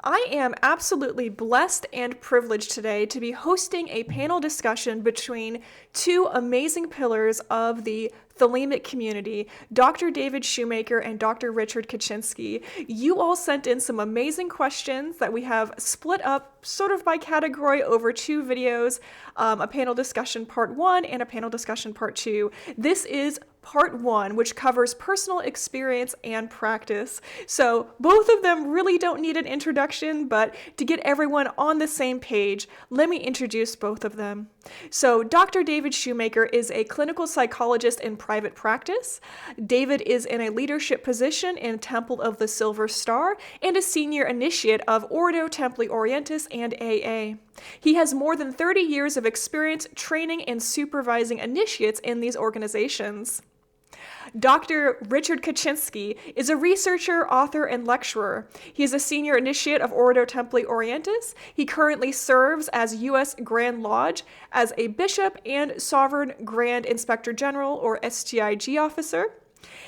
I am absolutely blessed and privileged today to be hosting a panel discussion between two amazing pillars of the Thelemic community, Dr. David Shoemaker and Dr. Richard Kaczynski. You all sent in some amazing questions that we have split up sort of by category over two videos, a panel discussion part one and a panel discussion part two. This is part one, which covers personal experience and practice. So both of them really don't need an introduction, but to get everyone on the same page, let me introduce both of them. So Dr. David Shoemaker is a clinical psychologist in private practice. David is in a leadership position in Temple of the Silver Star and a senior initiate of Ordo Templi Orientis and AA. He has more than 30 years of experience training and supervising initiates in these organizations. Dr. Richard Kaczynski is a researcher, author, and lecturer. He is a senior initiate of Ordo Templi Orientis. He currently serves as U.S. Grand Lodge as a bishop and Sovereign Grand Inspector General, or SGIG officer.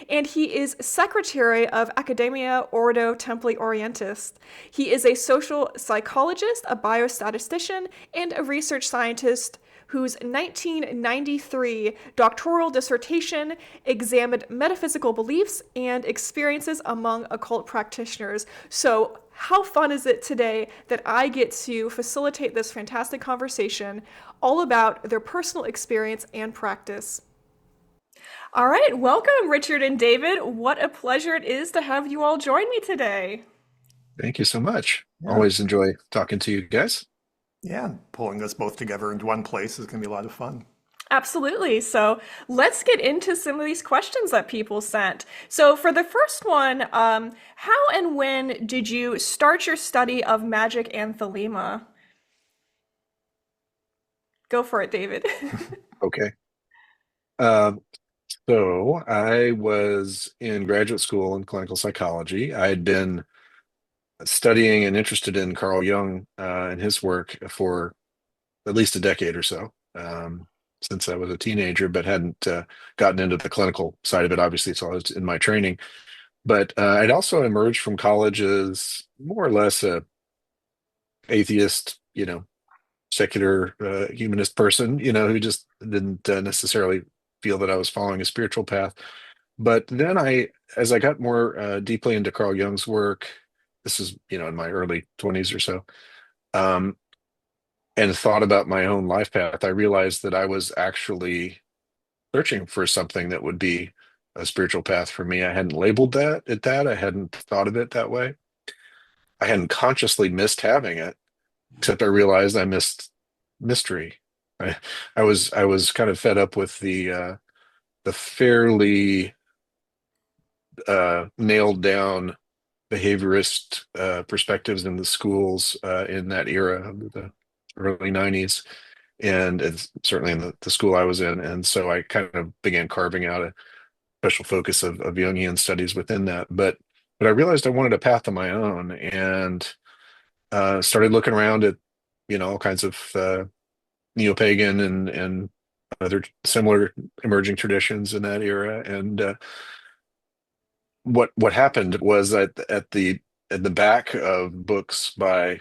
And he is Secretary of Academia Ordo Templi Orientis. He is a social psychologist, a biostatistician, and a research scientist whose 1993 doctoral dissertation examined metaphysical beliefs and experiences among occult practitioners. So how fun is it today that I get to facilitate this fantastic conversation all about their personal experience and practice. All right, welcome, Richard and David. What a pleasure it is to have you all join me today. Thank you so much. Yeah. Always enjoy talking to you guys. Yeah, pulling us both together into one place is going to be a lot of fun. Absolutely. So let's get into some of these questions that people sent. So for the first one, how and when did you start your study of magic and thelema? Go for it, David. Okay. Um, so I was in graduate school in clinical psychology. I had been studying and interested in Carl Jung and his work for at least a decade or so, since I was a teenager, but hadn't gotten into the clinical side of it, obviously, so I was in my training. But I'd also emerged from college as more or less a atheist, secular humanist person, who just didn't necessarily feel that I was following a spiritual path. But then as I got more deeply into Carl Jung's work, this is, in my early 20s or so, um, and thought about my own life path, I realized that I was actually searching for something that would be a spiritual path for me. I hadn't labeled that. I hadn't thought of it that way. I hadn't consciously missed having it, except I realized I missed mystery. I was kind of fed up with the fairly nailed down behaviorist perspectives in the schools in that era of the early 90s, and it's certainly in the school I was in. And so I kind of began carving out a special focus of Jungian studies within that. But I realized I wanted a path of my own, and started looking around at all kinds of neo-pagan and other similar emerging traditions in that era. And what happened was that at the back of books by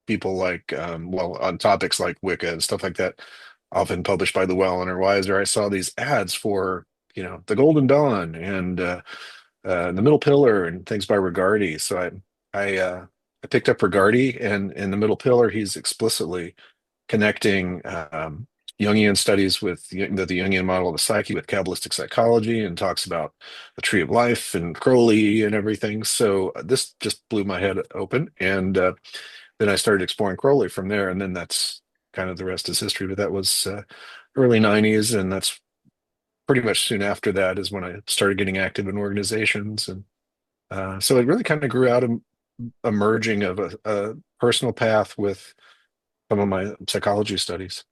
people like on topics like Wicca and stuff like that, often published by Llewellyn or Weiser, I saw these ads for the Golden Dawn and the Middle Pillar and things by Regardi. So I picked up Regardi, and in the Middle Pillar, he's explicitly connecting Jungian studies with the Jungian model of the psyche with Kabbalistic psychology, and talks about the Tree of Life and Crowley and everything. So this just blew my head open, and then I started exploring Crowley from there, and then that's kind of the rest is history. But that was early 90s, and that's pretty much soon after that is when I started getting active in organizations. And so it really kind of grew out of a merging of a personal path with some of my psychology studies.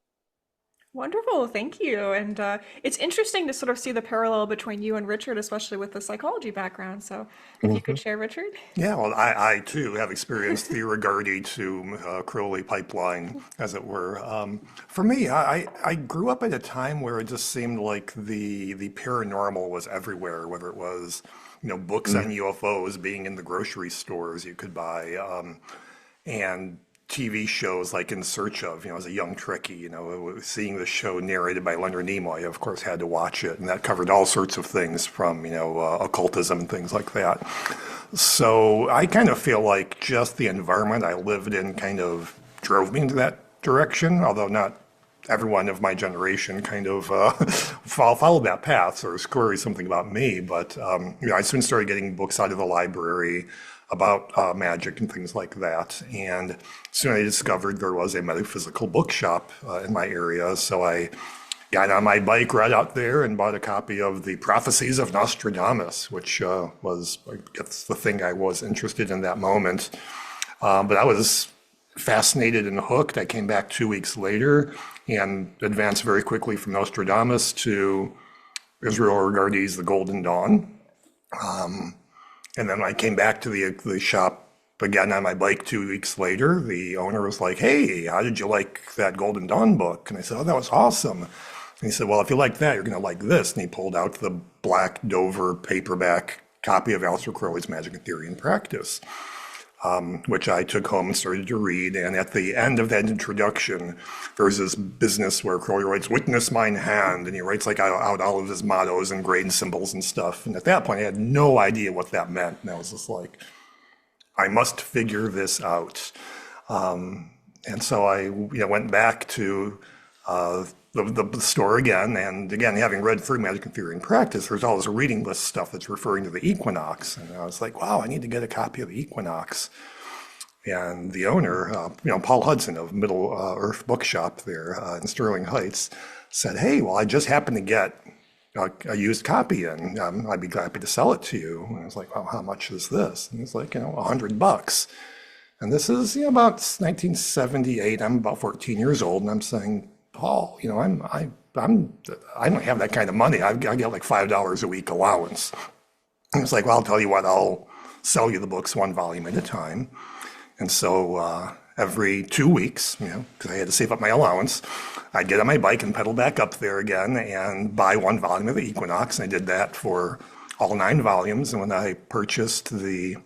Wonderful, thank you. And it's interesting to sort of see the parallel between you and Richard, especially with the psychology background. So if you could Mhm. share, Richard. Yeah, well, I too have experienced the Regardi to Crowley pipeline, as it were. For me, I grew up at a time where it just seemed like the paranormal was everywhere, whether it was books on UFOs being in the grocery stores you could buy, and TV shows like In Search of, as a young Trekkie, seeing the show narrated by Leonard Nimoy, I of course had to watch it, and that covered all sorts of things from, occultism and things like that. So I kind of feel like just the environment I lived in kind of drove me into that direction, although not everyone of my generation kind of followed that path, so it's clearly something about me. But I soon started getting books out of the library about magic and things like that. And soon I discovered there was a metaphysical bookshop in my area, so I got on my bike right out there and bought a copy of the Prophecies of Nostradamus, which was, I guess, the thing I was interested in that moment. But I was fascinated and hooked. I came back 2 weeks later and advanced very quickly from Nostradamus to Israel Regardie's The Golden Dawn. And then when I came back to the shop again on my bike 2 weeks later, the owner was like, "Hey, how did you like that Golden Dawn book?" And I said, "Oh, that was awesome." And he said, "Well, if you like that, you're going to like this." And he pulled out the black Dover paperback copy of Aleister Crowley's Magic and Theory and Practice, which I took home and started to read. And at the end of that introduction, there's this business where Crowley writes, "Witness mine hand," and he writes like out all of his mottos and grain symbols and stuff. And at that point, I had no idea what that meant. And I was just like, I must figure this out. And so I went back to the store again. And again, having read through Magic and Theory and Practice, there's all this reading list stuff that's referring to the equinox. And I was like, wow, I need to get a copy of the equinox. And the owner, Paul Hudson of Middle Earth Bookshop there in Sterling Heights, said, "Hey, well, I just happened to get a used copy, and I'd be happy to sell it to you." And I was like, "Well, how much is this?" And he's like, $100. And this is about 1978. I'm about 14 years old, and I'm saying, "Paul, I don't have that kind of money. I get like $5 a week allowance." And it's like, "Well, I'll tell you what, I'll sell you the books one volume at a time." And so every 2 weeks, because I had to save up my allowance, I'd get on my bike and pedal back up there again and buy one volume of the Equinox. And I did that for all 9 volumes. And when I purchased the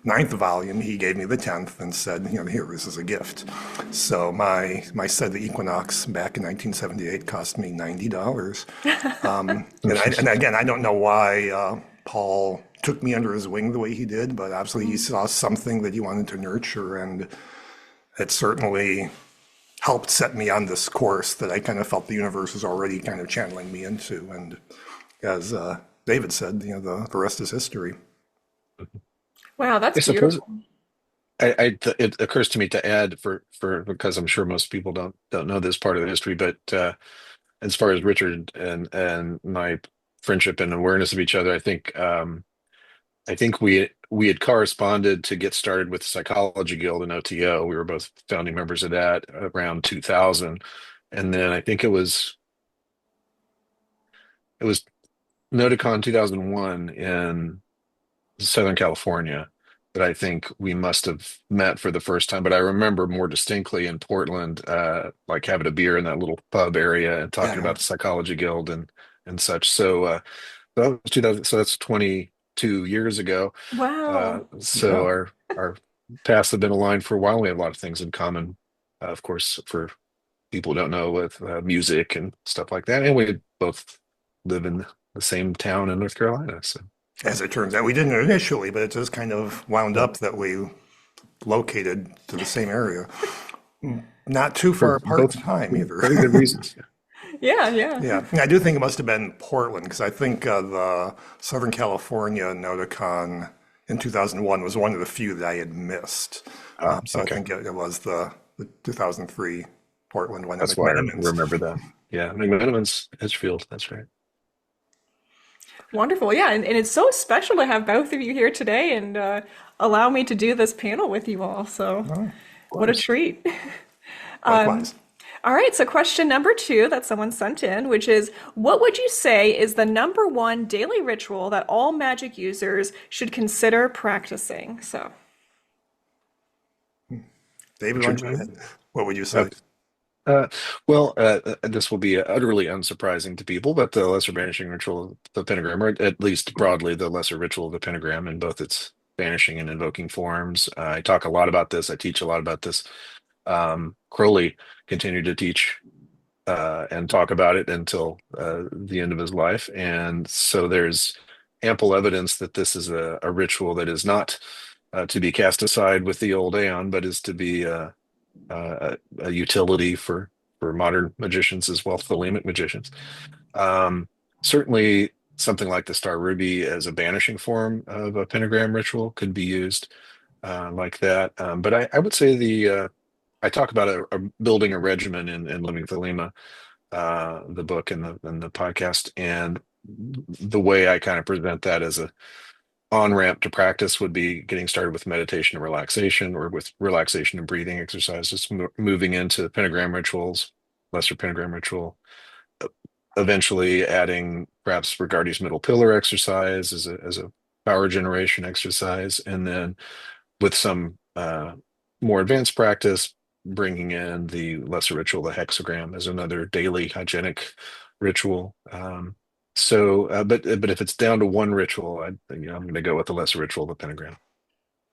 9th volume, he gave me the 10th and said, "Here, this is a gift." So my set of the Equinox back in 1978 cost me $90. And again, I don't know why Paul took me under his wing the way he did, but obviously he saw something that he wanted to nurture, and it certainly helped set me on this course that I kind of felt the universe was already kind of channeling me into. And as David said, the rest is history. Wow, I that's suppose beautiful. it occurs to me to add because I'm sure most people don't know this part of the history, but as far as Richard and my friendship and awareness of each other, I think we had corresponded to get started with the Psychology Guild and OTO. We were both founding members of that around 2000, and then I think it was Noticon 2001 in Southern California that I think we must have met for the first time. But I remember more distinctly in Portland, like having a beer in that little pub area and talking Yeah. about the Psychology Guild and such. So that was 2000. So that's 22 years ago. Wow. So Yeah. our paths have been aligned for a while. We have a lot of things in common, of course, for people who don't know, with music and stuff like that. And we both live in the same town in North Carolina. So As it turns out, we didn't initially, but it just kind of wound yeah, up that we located to the same area. Not too far for apart both in time either. very good reasons. Yeah, yeah. Yeah, I do think it must have been Portland, because I think the Southern California Noticon in 2001 was one of the few that I had missed. So I Okay. think it was the 2003 Portland one at That's why I McMenamin's. remember that. Yeah, McMenamin's Edgefield. That's right. Wonderful. Yeah, and it's so special to have both of you here today and allow me to do this panel with you all. So, Oh, of what a course. treat. Likewise. All right, so question number 2 that someone sent in, which is, what would you say is the number 1 daily ritual that all magic users should consider practicing? So, David, why Richard, don't you go ahead? What would you uh, say? This will be utterly unsurprising to people, but the lesser banishing ritual of the pentagram, or at least broadly, the lesser ritual of the pentagram in both its banishing and invoking forms. I talk a lot about this. I teach a lot about this. Crowley continued to teach and talk about it until the end of his life. And so there's ample evidence that this is a ritual that is not to be cast aside with the old aeon, but is to be a utility for modern magicians as well, Thelemic magicians. Um, Certainly, something like the Star Ruby as a banishing form of a pentagram ritual could be used like that. But I would say I talk about building a regimen in Living Thelema, the book and the podcast, and the way I kind of present that as a on ramp to practice would be getting started with meditation and relaxation, or with relaxation and breathing exercises, moving into pentagram rituals, lesser pentagram ritual, eventually adding perhaps Regardie's middle pillar exercise as a power generation exercise, and then with some more advanced practice, bringing in the lesser ritual, the hexagram, as another daily hygienic ritual. But if it's down to one ritual, I'm going to go with the lesser ritual, the pentagram.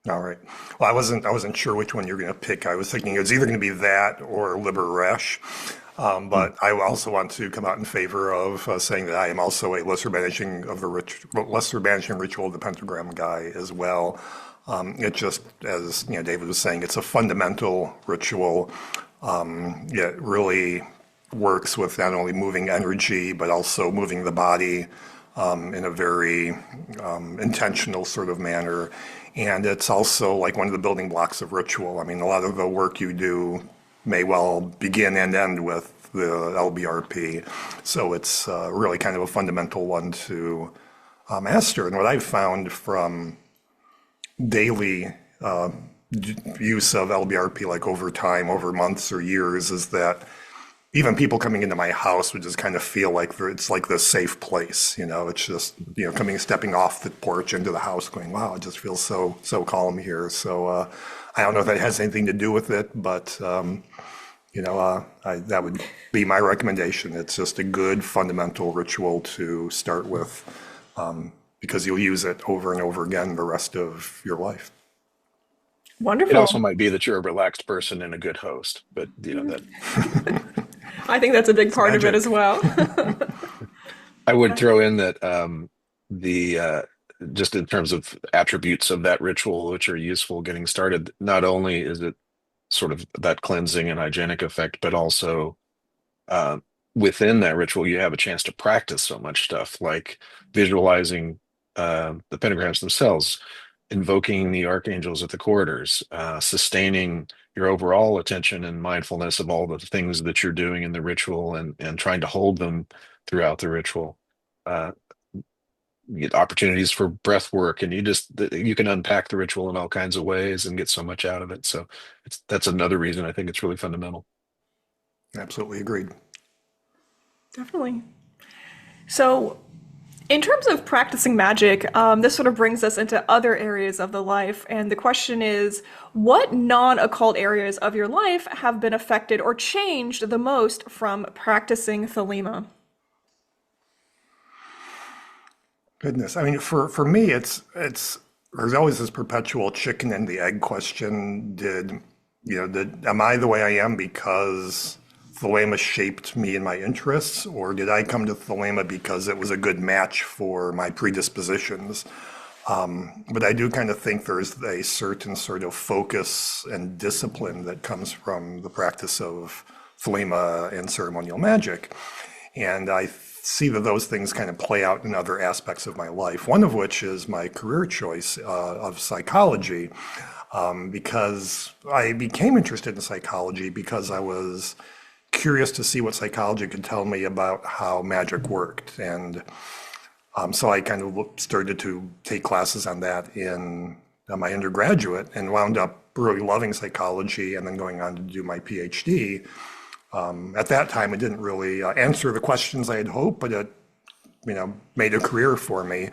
All right. Well, I wasn't sure which one you're going to pick. I was thinking it was either going to be that or Liber Resh. But I also want to come out in favor of saying that I am also a lesser banishing ritual of the pentagram guy as well. It just, as David was saying, it's a fundamental ritual. It really works with not only moving energy but also moving the body in a very intentional sort of manner. And it's also like one of the building blocks of ritual. I mean, a lot of the work you do may well begin and end with the LBRP. So it's really kind of a fundamental one to master. And what I've found from daily use of LBRP, like over time, over months or years, is that even people coming into my house would just kind of feel like it's like this safe place. It's just, stepping off the porch into the house going, wow, it just feels so calm here. So I don't know if that has anything to do with it, but, that would be my recommendation. It's just a good fundamental ritual to start with, because you'll use it over and over again the rest of your life. Wonderful. It also might be that you're a relaxed person and a good host, but that. I think that's a big part of it as well. I would throw in that the just in terms of attributes of that ritual, which are useful getting started, not only is it sort of that cleansing and hygienic effect, but also within that ritual, you have a chance to practice so much stuff, like visualizing the pentagrams themselves, invoking the archangels at the corridors, sustaining your overall attention and mindfulness of all the things that you're doing in the ritual, and trying to hold them throughout the ritual. You get opportunities for breath work, and you can unpack the ritual in all kinds of ways and get so much out of it. So that's another reason I think it's really fundamental. Absolutely agreed. Definitely. So in terms of practicing magic, this sort of brings us into other areas of the life. And the question is, what non-occult areas of your life have been affected or changed the most from practicing Thelema? Goodness. I mean, for me, it's there's always this perpetual chicken and the egg question. Am I the way I am because Thelema shaped me and my interests, or did I come to Thelema because it was a good match for my predispositions? But I do kind of think there's a certain sort of focus and discipline that comes from the practice of Thelema and ceremonial magic. And I see that those things kind of play out in other aspects of my life, one of which is my career choice of psychology, because I became interested in psychology because I was curious to see what psychology could tell me about how magic worked. And so I kind of started to take classes on that in my undergraduate, and wound up really loving psychology and then going on to do my PhD. At that time, it didn't really answer the questions I had hoped, but it made a career for me.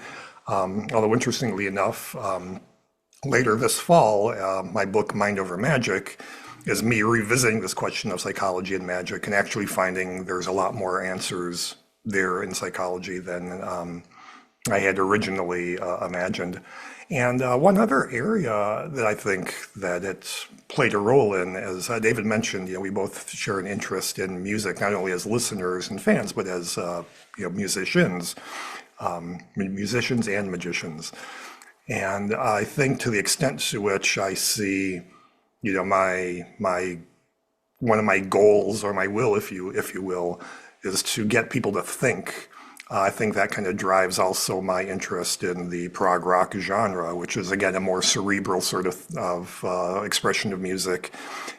Although interestingly enough, later this fall, my book Mind Over Magic is me revisiting this question of psychology and magic and actually finding there's a lot more answers there in psychology than I had originally imagined. And one other area that I think that it's played a role in, as David mentioned, we both share an interest in music, not only as listeners and fans, but as musicians, musicians and magicians. And I think to the extent to which I see, my one of my goals or my will, if you will, is to get people to think. I think that kind of drives also my interest in the prog rock genre, which is again a more cerebral sort of expression of music,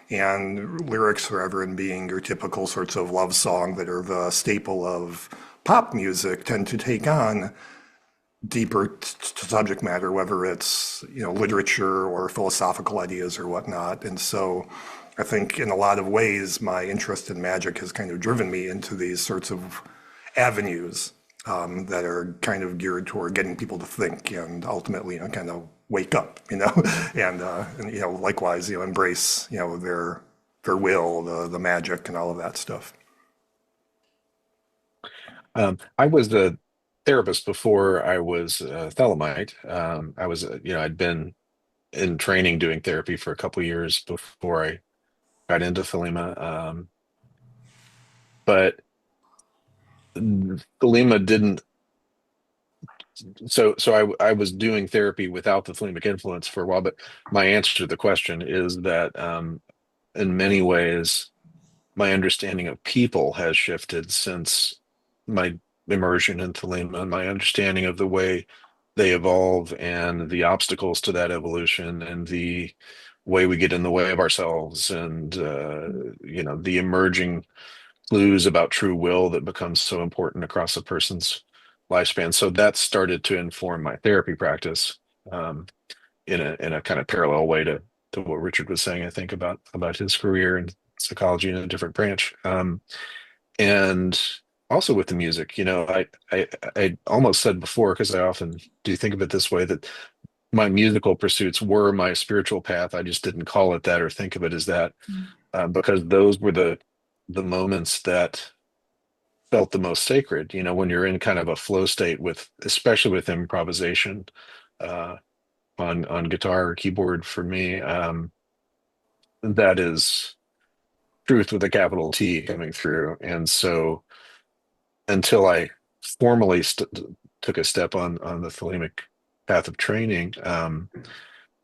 and lyrics rather than being your typical sorts of love song that are the staple of pop music tend to take on deeper subject matter, whether it's literature or philosophical ideas or whatnot. And so I think in a lot of ways my interest in magic has kind of driven me into these sorts of avenues that are kind of geared toward getting people to think and ultimately kind of wake up, and likewise embrace their will, the magic and all of that stuff. I was a therapist before I was a Thelemite. I was, I'd been in training doing therapy for a couple of years before I got into Thelema. But Thelema didn't. So I was doing therapy without the Thelemic influence for a while. But my answer to the question is that in many ways, my understanding of people has shifted since my immersion in Thelema, and my understanding of the way they evolve and the obstacles to that evolution and the way we get in the way of ourselves and the emerging clues about true will that becomes so important across a person's lifespan. So that started to inform my therapy practice in a kind of parallel way to what Richard was saying, I think, about his career in psychology in a different branch. And also with the music, I almost said before, because I often do think of it this way, that my musical pursuits were my spiritual path. I just didn't call it that or think of it as that, because those were the moments that felt the most sacred. When you're in kind of a flow state especially with improvisation on guitar or keyboard, for me, that is truth with a capital T coming through. And so until I formally took a step on the Thelemic path of training,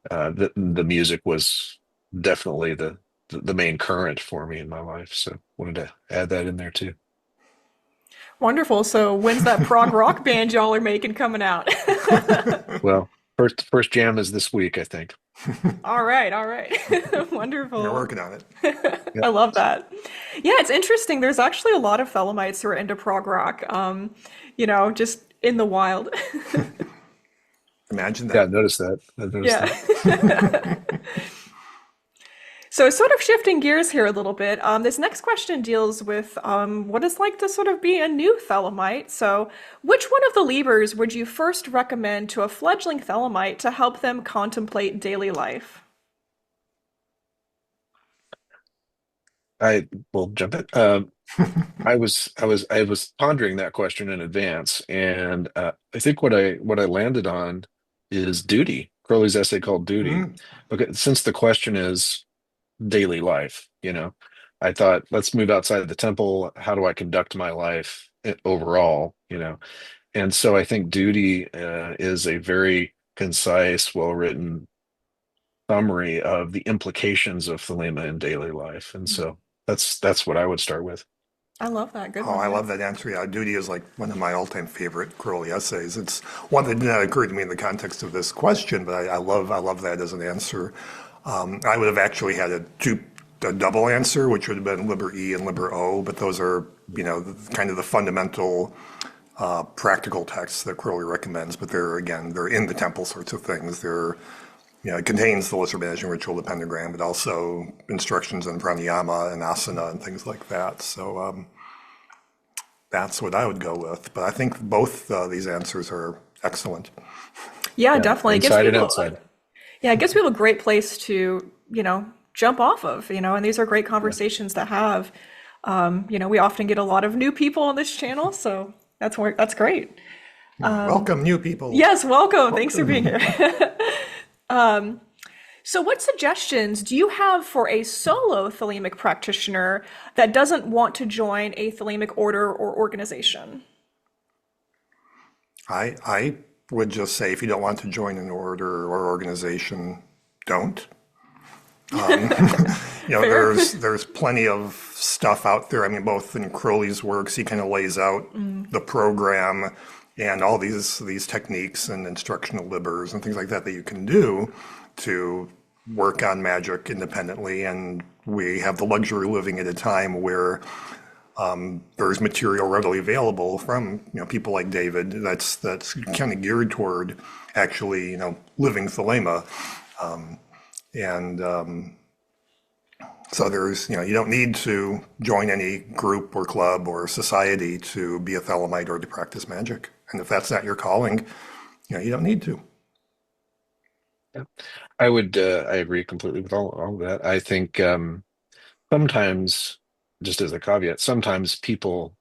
the music was definitely the main current for me in my life. So wanted to add that in there too. Wonderful. So when's that prog rock band y'all are making coming out? Well, first jam is this week, I think. All right. Wonderful. We're working on it. I love that. Yeah, it's interesting. There's actually a lot of Thelemites who are into prog rock, just in the wild. Imagine that. Yeah, I noticed that. Yeah. So sort of shifting gears here a little bit, this next question deals with what it's like to sort of be a new Thelemite. So which one of the levers would you first recommend to a fledgling Thelemite to help them contemplate daily life? I will jump in. I was pondering that question in advance, and I think what I landed on is duty. Crowley's essay called Duty. Because since the question is daily life, I thought, let's move outside of the temple. How do I conduct my life overall? And so I think duty is a very concise, well-written summary of the implications of Thelema in daily life. And so that's what I would start with. I love that. Good Oh, one. I love that answer. Yeah, Duty is like one of my all-time favorite Crowley essays. It's one that did not occur to me in the context of this question, but I love that as an answer. I would have actually had a double answer, which would have been Liber E and Liber O, but those are, kind of the fundamental practical texts that Crowley recommends, but they're in the temple sorts of things. It contains the Lesser Banishing Ritual, the pentagram, but also instructions on pranayama and asana and things like that. So that's what I would go with. But I think both these answers are excellent. Yeah, definitely. Inside and outside. Yeah, it gives people a great place to, jump off of, and these are great conversations to have. We often get a lot of new people on this channel, so that's great. Welcome, new people. Yes, welcome. Thanks for being here. So what suggestions do you have for a solo Thelemic practitioner that doesn't want to join a Thelemic order or organization? I would just say, if you don't want to join an order or organization, don't. Fair. There's plenty of stuff out there. I mean, both in Crowley's works, he kind of lays out the program and all these techniques and instructional libers and things like that you can do to work on magic independently. And we have the luxury of living at a time where there's material readily available from people like David that's kind of geared toward actually living Thelema. So there's, you don't need to join any group or club or society to be a Thelemite or to practice magic. And if that's not your calling, you don't need to. Yeah. I agree completely with all of that. I think sometimes, just as a caveat, sometimes people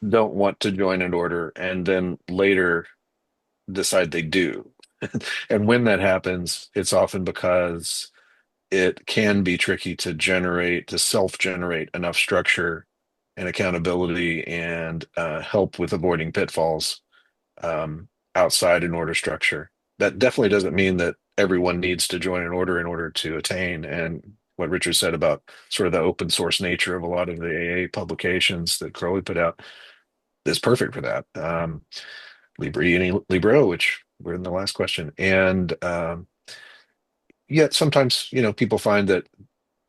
don't want to join an order and then later decide they do. And when that happens, it's often because it can be tricky to self-generate enough structure and accountability and help with avoiding pitfalls outside an order structure. That definitely doesn't mean that everyone needs to join an order in order to attain. And what Richard said about sort of the open source nature of a lot of the AA publications that Crowley put out is perfect for that. Libro, which we're in the last question. And yet sometimes, people find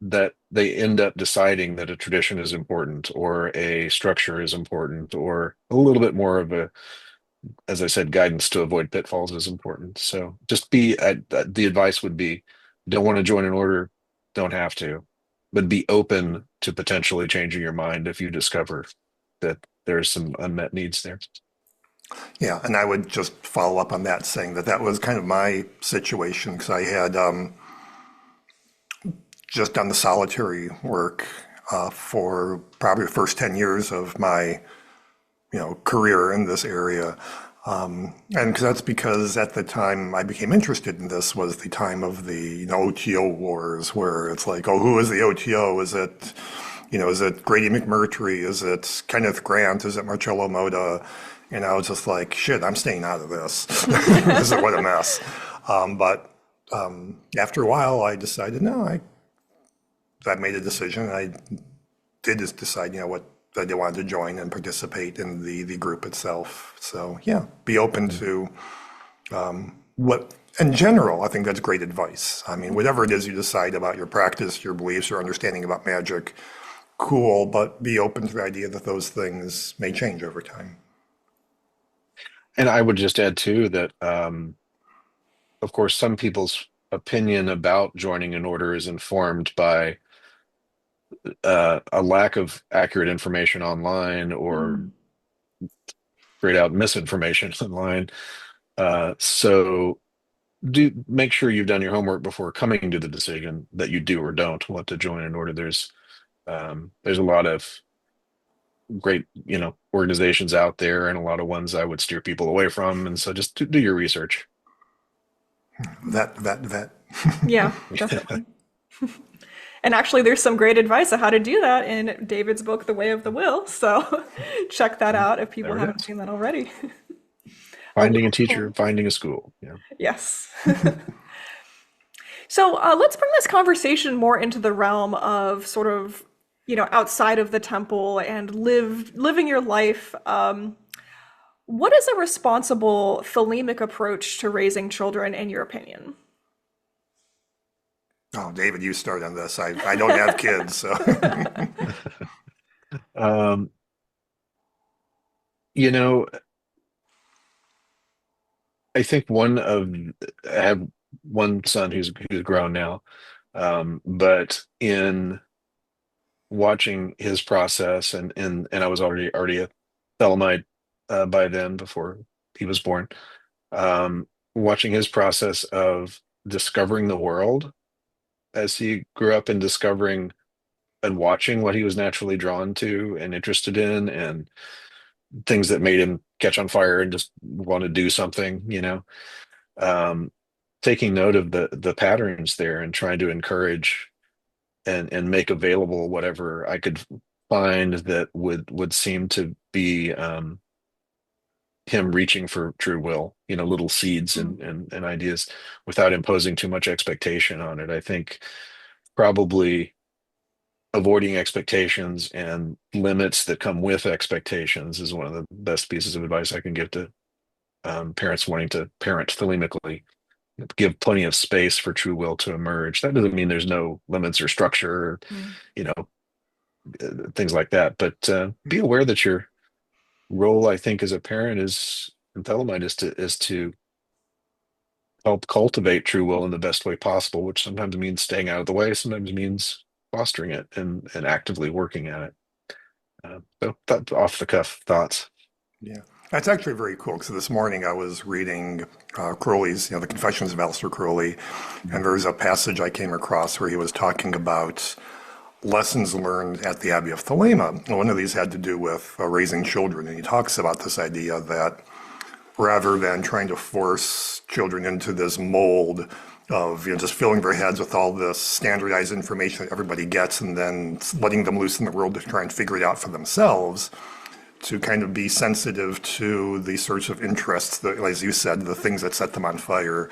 that they end up deciding that a tradition is important or a structure is important or a little bit more of a, as I said, guidance to avoid pitfalls is important. So just the advice would be, don't want to join an order, don't have to, but be open to potentially changing your mind if you discover that there's some unmet needs there. Yeah, and I would just follow up on that, saying that was kind of my situation, because I had just done the solitary work for probably the first 10 years of my career in this area. And that's because at the time I became interested in this was the time of the OTO wars, where it's like, oh, who is the OTO? Is it Grady McMurtry? Is it Kenneth Grant? Is it Marcello Moda? And I was just like, shit, I'm staying out of this. This is what a mess. But after a while, I decided, no, I made a decision. I did just decide, what I wanted to join and participate in the group itself. So yeah, be open to what, in general, I think that's great advice. I mean, whatever it is you decide about your practice, your beliefs, your understanding about magic, cool, but be open to the idea that those things may change over time. And I would just add too that, of course, some people's opinion about joining an order is informed by a lack of accurate information online or straight out misinformation online. So do make sure you've done your homework before coming to the decision that you do or don't want to join an order. There's a lot of great, organizations out there and a lot of ones I would steer people away from. And so just do your research. That. Yeah, definitely. And actually, there's some great advice on how to do that in David's book, The Way of the Will. So check that out if people haven't seen that already. Finding a teacher, finding a school. Yeah. Yes. So let's bring this conversation more into the realm of sort of, outside of the temple and living your life. What is a responsible Thelemic approach to raising children, in your opinion? Oh, David, you start on this. I don't have kids, so. I think I have one son who's grown now, but in watching his process, and I was already a Thelemite by then, before he was born. Watching his process of discovering the world as he grew up and discovering and watching what he was naturally drawn to and interested in, and things that made him catch on fire and just want to do something, um, taking note of the patterns there and trying to encourage and make available whatever I could find that would seem to be him reaching for true will, little seeds and ideas without imposing too much expectation on it. I think probably avoiding expectations and limits that come with expectations is one of the best pieces of advice I can give to parents wanting to parent thelemically. Give plenty of space for true will to emerge. That doesn't mean there's no limits or structure, or, you know, things like that. But be aware that your role, I think, as a parent is in Thelemite is to help cultivate true will in the best way possible, which sometimes means staying out of the way, sometimes means fostering it and actively working at it. So that off the cuff thoughts. Yeah, that's actually very cool because this morning I was reading Crowley's, the Confessions of Aleister Crowley, and there's a passage I came across where he was talking about lessons learned at the Abbey of Thelema. And one of these had to do with raising children, and he talks about this idea that rather than trying to force children into this mold of just filling their heads with all this standardized information that everybody gets and then letting them loose in the world to try and figure it out for themselves, to kind of be sensitive to the sorts of interests that, as you said, the things that set them on fire,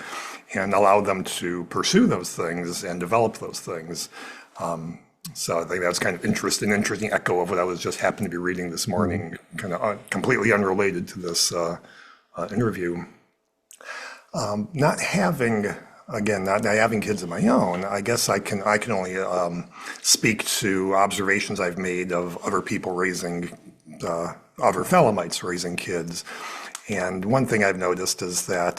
and allow them to pursue those things and develop those things. So I think that's kind of interesting echo of what I was just happened to be reading this morning, kind of completely unrelated to this interview. Not having kids of my own, I guess I can only speak to observations I've made of other people raising other Thelemites raising kids. And one thing I've noticed is that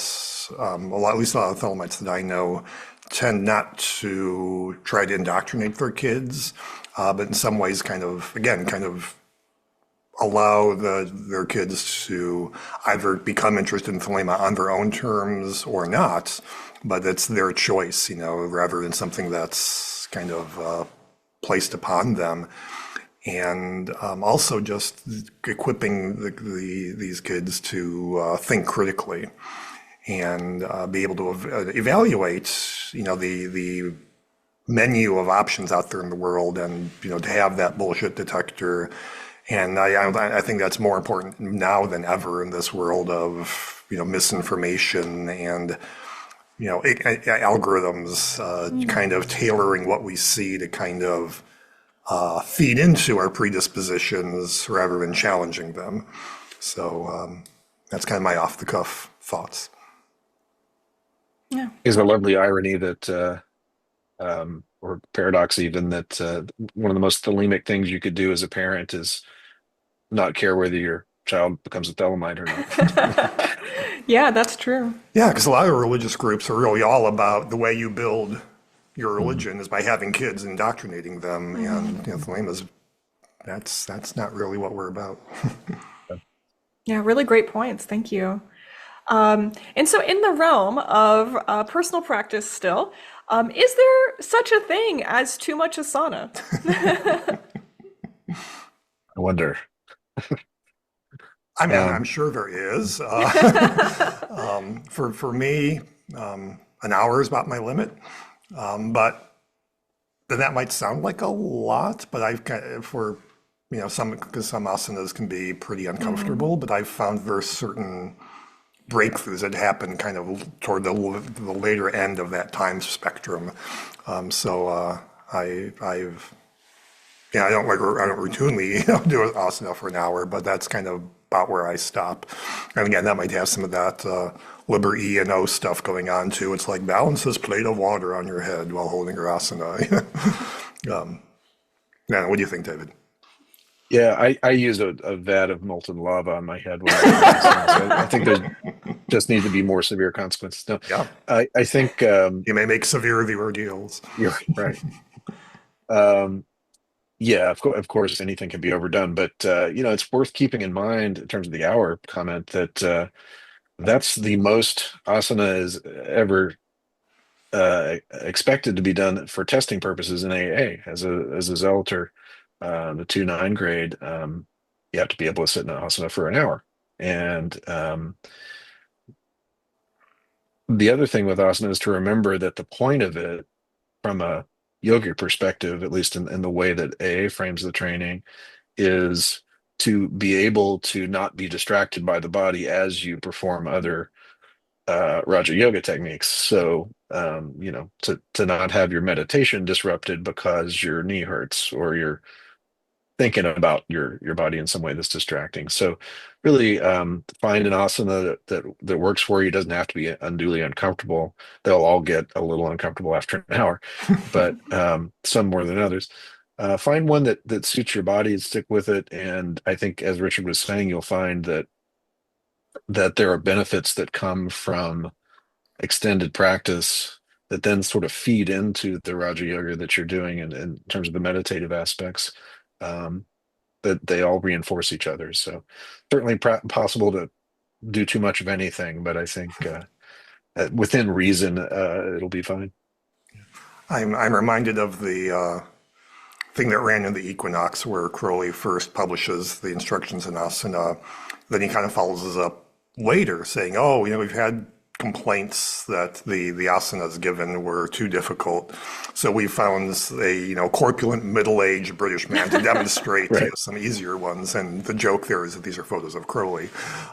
at least a lot of Thelemites that I know tend not to try to indoctrinate their kids, but in some ways kind of allow their kids to either become interested in Thelema on their own terms or not, but it's their choice, rather than something that's kind of placed upon them. And also just equipping these kids to think critically and be able to evaluate, the menu of options out there in the world, and to have that bullshit detector. And I think that's more important now than ever in this world of misinformation and algorithms kind of tailoring what we see to kind of feed into our predispositions rather than challenging them. So that's kind of my off-the-cuff thoughts. Yeah. Is a lovely irony that, or paradox even, that one of the most Thelemic things you could do as a parent is not care whether your child becomes a Thelemite or not. Yeah, that's true. Yeah, because a lot of religious groups are really all about the way you build your religion is by having kids, indoctrinating them, and Thelema's that's not really what we're about. Yeah, really great points. Thank you. And so, in the realm of personal practice, still, is there such a thing as too much asana? I wonder. I mean, I'm sure there is. For me, an hour is about my limit. But then that might sound like a lot, but because some asanas can be pretty uncomfortable, but I've found there's certain breakthroughs that happen kind of toward the later end of that time spectrum. I don't routinely do an asana for an hour, but that's kind of about where I stop. And again, that might have some of that Liber E and O stuff going on too. It's like balance this plate of water on your head while holding your asana. What do you think, David? Yeah, I use a vat of molten lava on my head when I think there just need to be more severe consequences. No, Yeah. I think You may make severe the ordeals. you're right. Yeah, of course, anything can be overdone, but it's worth keeping in mind in terms of the hour comment that that's the most asana is ever expected to be done for testing purposes in AA as a Zelator, the 2-9 grade. You have to be able to sit in an asana for an hour. And the other thing with asana is to remember that the point of it, from a yogic perspective, at least in the way that AA frames the training, is to be able to not be distracted by the body as you perform other Raja Yoga techniques. So, to not have your meditation disrupted because your knee hurts or you're thinking about your body in some way that's distracting. So, really, find an asana that works for you. It doesn't have to be unduly uncomfortable. They'll all get a little uncomfortable after an hour, but some more than others. Find one that suits your body and stick with it. And I think, as Richard was saying, you'll find that there are benefits that come from extended practice that then sort of feed into the Raja Yoga that you're doing in terms of the meditative aspects, um, that they all reinforce each other. So certainly possible to do too much of anything, but I think within reason, it'll be fine. I'm reminded of the thing that ran in the Equinox where Crowley first publishes the instructions in asana. Then he kind of follows us up later saying, oh, we've had complaints that the asanas given were too difficult. So we found a corpulent middle-aged British man to demonstrate Right. some easier ones. And the joke there is that these are photos of Crowley.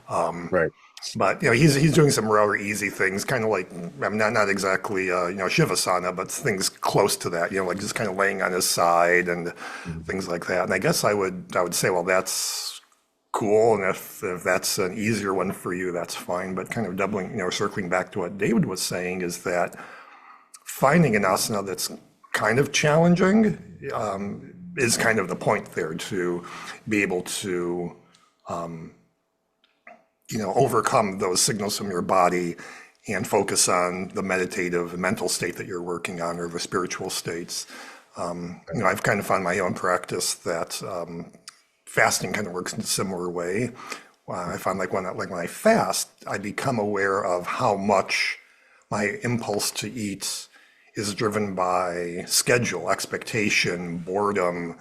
Right. But he's doing some rather easy things, kind of like, I mean, not exactly Shivasana, but things close to that. Like just kind of laying on his side and Mhm. things like that. And I guess I would say, well, that's cool, and if that's an easier one for you, that's fine. But kind of doubling, circling back to what David was saying, is that finding an asana that's kind of challenging is kind of the point there, to be able to overcome those signals from your body and focus on the meditative and mental state that you're working on, or the spiritual states. I've kind of found my own practice that fasting kind of works in a similar way. I find when I fast, I become aware of how much my impulse to eat is driven by schedule, expectation, boredom,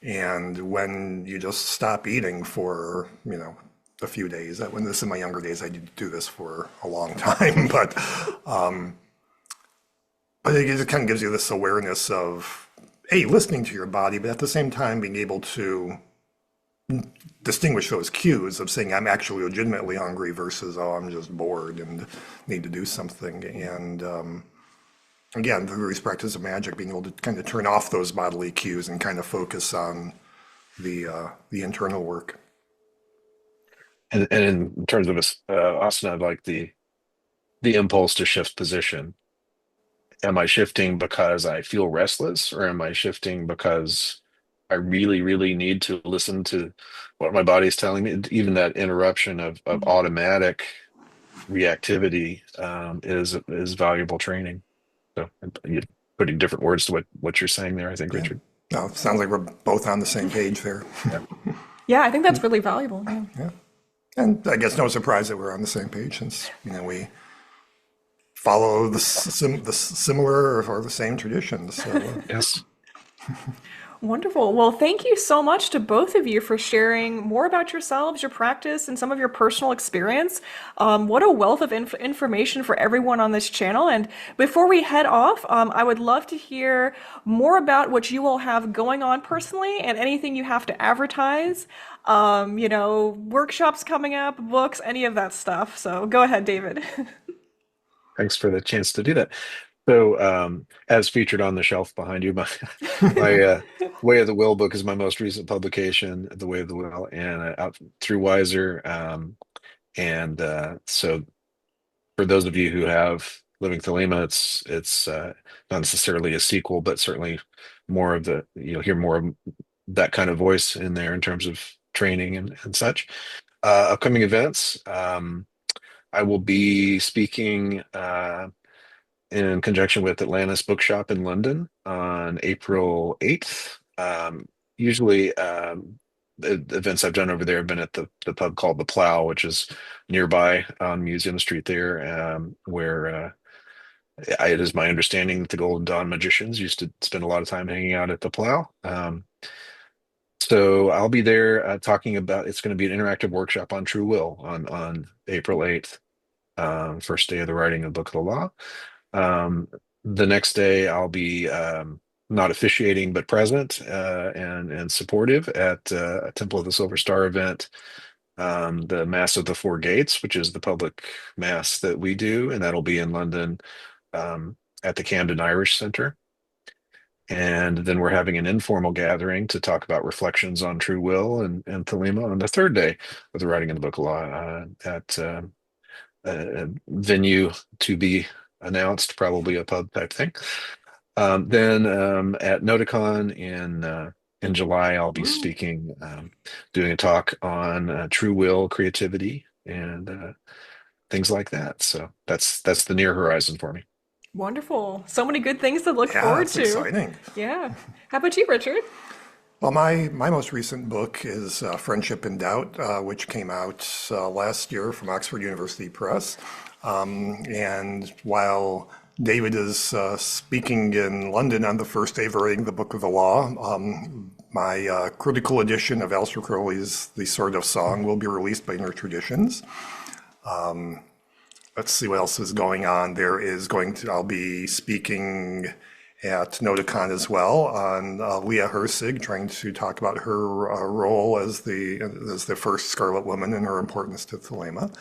and when you just stop eating for, a few days. When this in my younger days, I did do this for a long time, but it just kind of gives you this awareness of, A, listening to your body, but at the same time being able to distinguish those cues of saying I'm actually legitimately hungry versus, oh, I'm just bored and need to do something. And again, through these practice of magic, being able to kind of turn off those bodily cues and kind of focus on the internal work. And in terms of asana, like the impulse to shift position. Am I shifting because I feel restless, or am I shifting because I really, really need to listen to what my body's telling me? Even that interruption of automatic reactivity is valuable training. So you're putting different words to what you're saying there, I think, Yeah. Richard. No, sounds like we're both on the same page there. Yeah. Yeah, I think that's really valuable. Yeah. Yeah. And I guess no surprise that we're on the same page, since, we follow the similar or the same traditions. So, Yes. Wonderful. Well, thank you so much to both of you for sharing more about yourselves, your practice, and some of your personal experience. What a wealth of information for everyone on this channel. And before we head off, I would love to hear more about what you all have going on personally and anything you have to advertise. Workshops coming up, books, any of that stuff. So go ahead, David. Thanks for the chance to do that. So, as featured on the shelf behind you, my Way of the Will book is my most recent publication, The Way of the Will, and out through Wiser. And so, for those of you who have Living Thelema, it's not necessarily a sequel, but certainly more of you'll hear more of that kind of voice in there in terms of training and such. Upcoming events. I will be speaking in conjunction with Atlantis Bookshop in London on April 8th. Usually, the events I've done over there have been at the pub called The Plow, which is nearby on Museum Street there, where It is my understanding that the Golden Dawn magicians used to spend a lot of time hanging out at the Plow. So I'll be there talking about. It's going to be an interactive workshop on True Will on April 8th, first day of the writing of Book of the Law. The next day I'll be not officiating but present and supportive at a Temple of the Silver Star event, the Mass of the Four Gates, which is the public mass that we do, and that'll be in London at the Camden Irish Center. And then we're having an informal gathering to talk about reflections on True Will and Thelema on the third day of the writing of the Book of Law at a venue to be announced, probably a pub type thing. Then at Noticon in July, I'll be speaking, doing a talk on True Will, creativity, and things like that. So that's the near horizon for me. Wonderful. So many good things to look Yeah, forward that's to. exciting. Yeah. How about you, Richard? Well, my most recent book is Friendship and Doubt, which came out last year from Oxford University Press. And while David is speaking in London on the first day of writing the Book of the Law, my critical edition of Aleister Crowley's The Sword of Song will be released by Inner Traditions. Let's see what else is going on. I'll be speaking at Noticon as well on Leah Hersig, trying to talk about her role as the first Scarlet Woman and her importance to Thelema.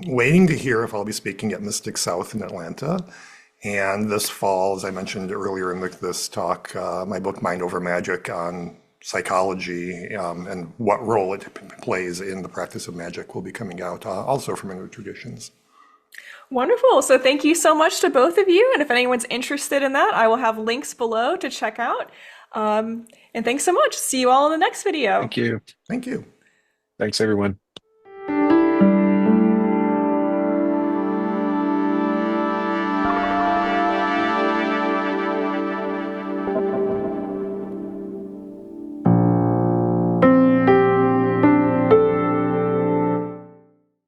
Waiting to hear if I'll be speaking at Mystic South in Atlanta. And this fall, as I mentioned earlier in this talk, my book Mind Over Magic on psychology and what role it plays in the practice of magic will be coming out also from Inner Traditions. Wonderful. So thank you so much to both of you. And if anyone's interested in that, I will have links below to check out. And thanks so much. See you all in the next video. Thank you. Thank you. Thanks, everyone.